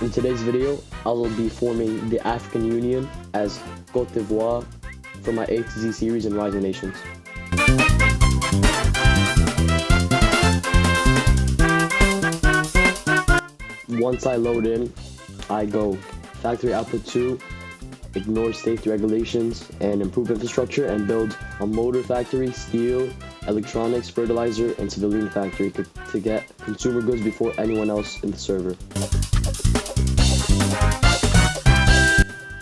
In today's video, I will be forming the African Union as Cote d'Ivoire for my A to Z series in Rising Nations. Once I load in, I go factory output 2, ignore safety regulations and improve infrastructure, and build a motor factory, steel, electronics, fertilizer, and civilian factory to get consumer goods before anyone else in the server.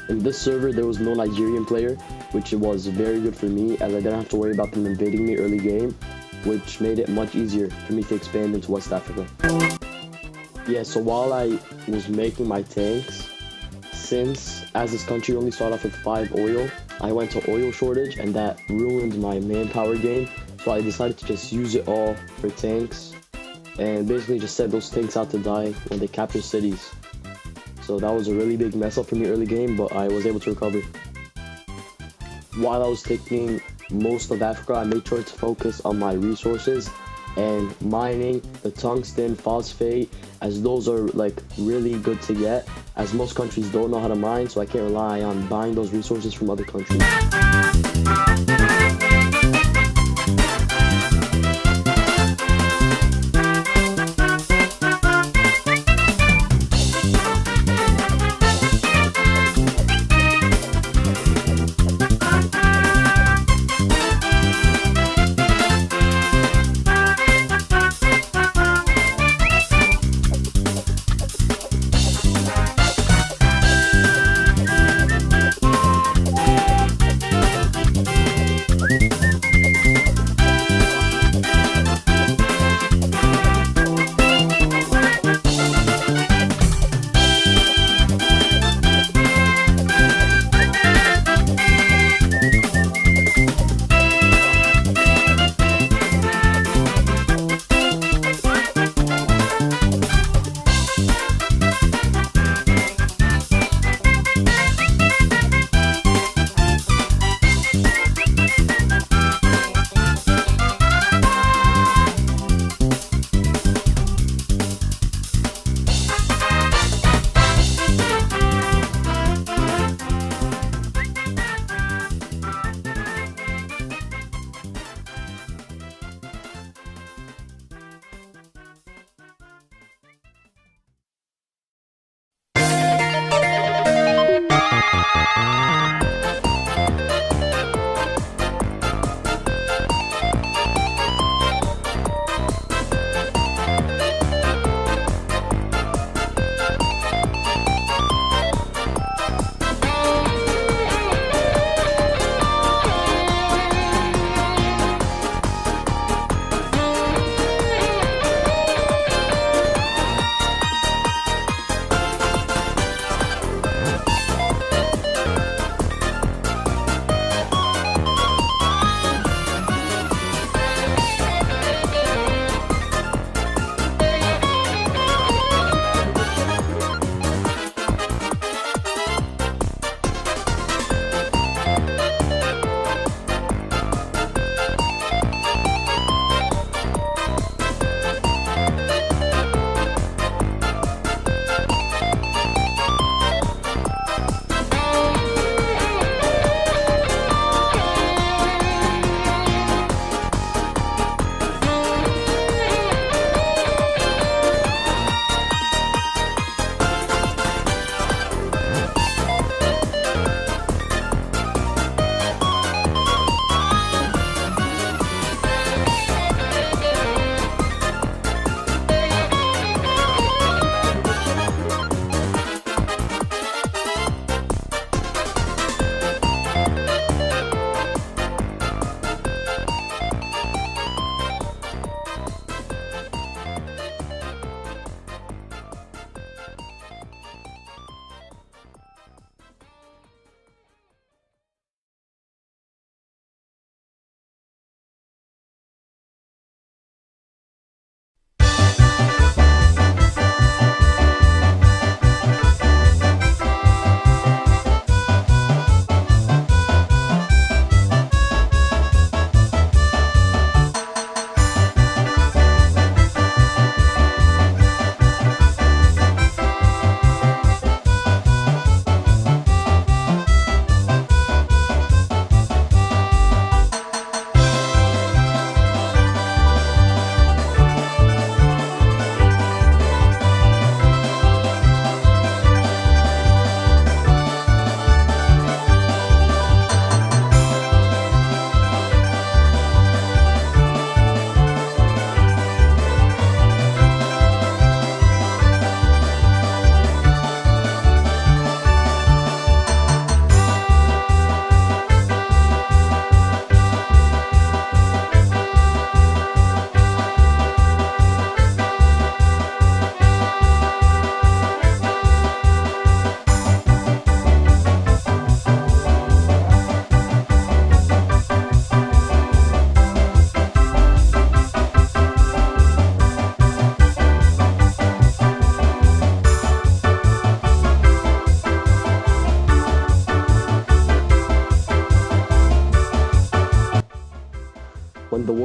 In this server, there was no Nigerian player, which was very good for me as I didn't have to worry about them invading me early game, which made it much easier for me to expand into West Africa. Yeah, so while I was making my tanks, as this country only started off with 5 oil, I went to oil shortage and that ruined my manpower gain. So I decided to just use it all for tanks and basically just set those tanks out to die when they capture cities. So that was a really big mess up for me early game, but I was able to recover. While I was taking most of Africa, I made sure to focus on my resources and mining the tungsten, phosphate, as those are like really good to get, as most countries don't know how to mine, so I can't rely on buying those resources from other countries.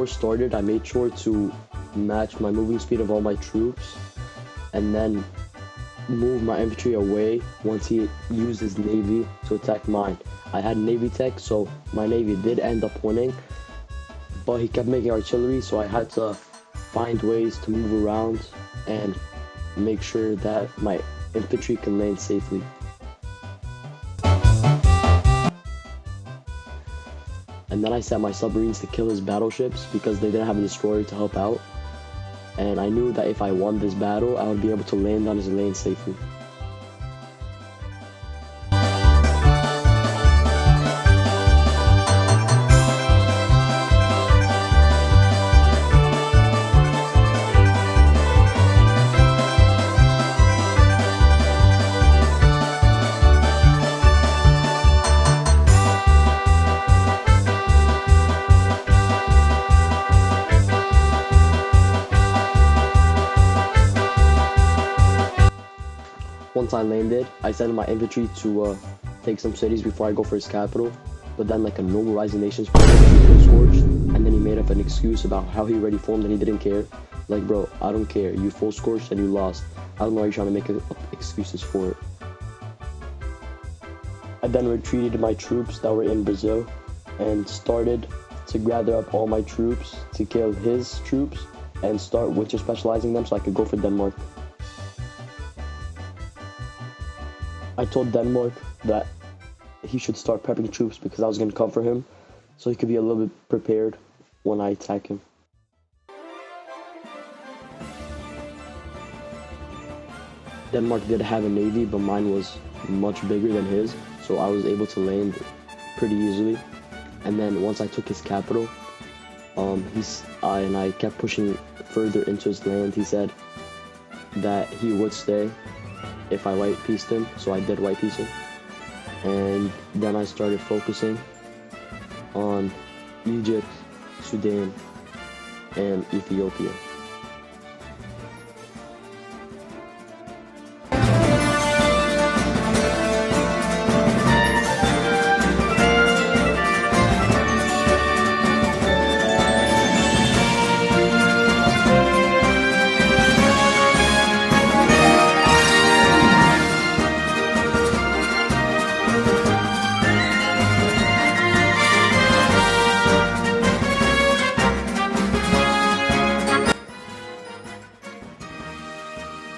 war started, I made sure to match my moving speed of all my troops, and then move my infantry away once he used his navy to attack mine. I had navy tech, so my navy did end up winning, but he kept making artillery, so I had to find ways to move around and make sure that my infantry can land safely. And then I set my submarines to kill his battleships because they didn't have a destroyer to help out. And I knew that if I won this battle, I would be able to land on his lane safely. Once I landed, I sent my infantry to take some cities before I go for his capital, but then like a normal Rising Nations player scorched, and then he made up an excuse about how he already formed and he didn't care. Like, bro, I don't care. You full scorched and you lost. I don't know why you're trying to make excuses for it. I then retreated my troops that were in Brazil and started to gather up all my troops to kill his troops and start winter specializing them so I could go for Denmark. I told Denmark that he should start prepping troops because I was going to come for him, so he could be a little bit prepared when I attack him. Denmark did have a navy, but mine was much bigger than his, so I was able to land pretty easily. And then once I took his capital, and I kept pushing further into his land, he said that he would stay if I white pieced him, so I did white piece him. And then I started focusing on Egypt, Sudan, and Ethiopia.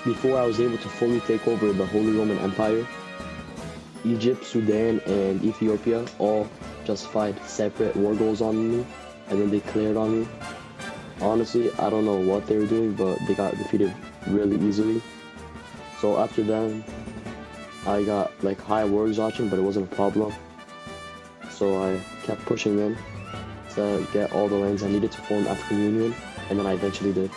Before I was able to fully take over the Holy Roman Empire, Egypt, Sudan, and Ethiopia all justified separate war goals on me, and then they cleared on me. Honestly, I don't know what they were doing, but they got defeated really easily. So after that, I got like high war exhaustion, but it wasn't a problem. So I kept pushing them to get all the lands I needed to form African Union, and then I eventually did.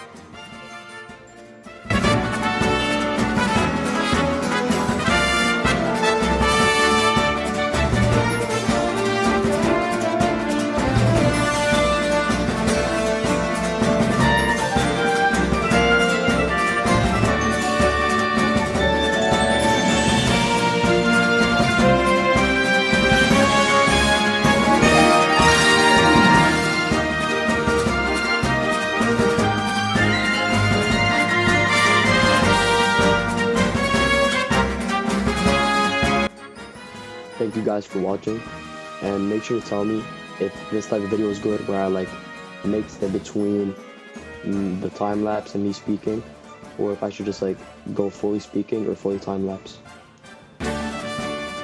Thank you guys for watching, and make sure to tell me if this type of video is good where I like mix it between the time lapse and me speaking, or if I should just like go fully speaking or fully time lapse.